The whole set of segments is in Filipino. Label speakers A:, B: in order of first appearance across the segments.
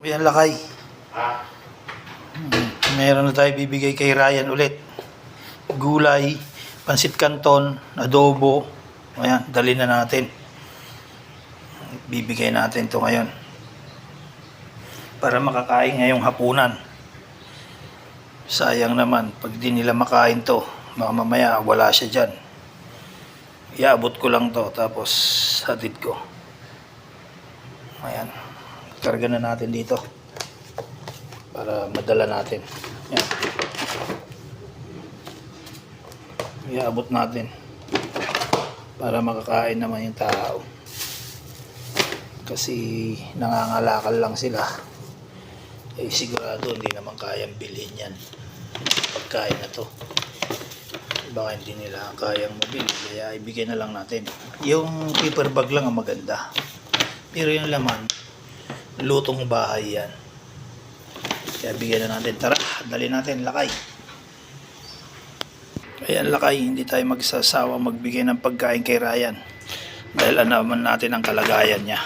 A: Yan lakay. Meron na tayo bibigay kay Ryan ulit. Gulay, pansit canton, adobo. Ayan, dali na natin. Bibigay natin to ngayon. Para makakain ngayong hapunan. Sayang naman, pag di nila makain to, baka mamaya wala siya dyan. Iabot ko lang to, tapos hatid ko. Ayan. Karga na natin dito para madala natin. Yan. Iabot natin para makakain naman yung tao, kasi nangangalakal lang sila. Sigurado hindi naman kayang bilhin yan pagkain na to. Baka hindi nila kayang mabili, kaya ibigay na lang natin. Yung paper bag lang ang maganda, pero yung laman lutong bahay yan, kaya bigyan na natin. Tara, dali natin lakay. Ayan lakay, hindi tayo magsasawa magbigay ng pagkain kay Ryan dahil naman natin ang kalagayan niya.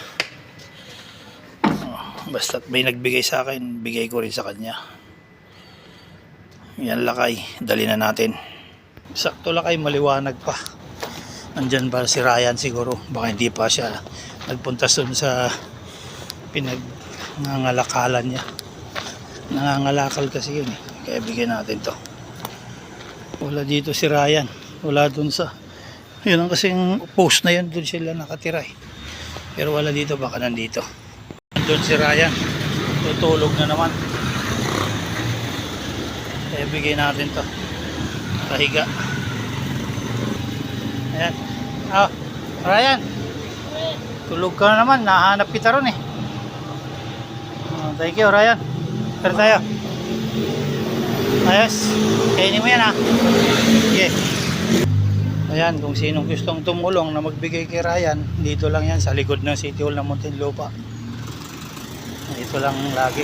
A: Basta't may nagbigay sa akin, bigay ko rin sa kanya. Ayan lakay, dali na natin. Sakto lakay, maliwanag pa. Nandyan ba si Ryan siguro, baka hindi pa siya nagpunta sun sa pinag-nangalakalan niya. Nangangalakal kasi yun eh. Kaya bigyan natin to. Wala dito si Ryan, wala dun sa yun ang kasing post na yun, dun sila nakatira eh. Pero wala dito, baka nandito. Dun si Ryan, tutulog na naman. Kaya bigyan natin to. Kahiga. Ayan. Ryan, tulog ka na naman, nahanap kita ron eh. Thank you Ryan. Pero tayo. Ayos. Kainin mo yan ha. Okay. Ayan, kung sinong gustong tumulong na magbigay kay Ryan, dito lang yan sa likod ng City Hall ng Muntinlupa. Dito lang lagi.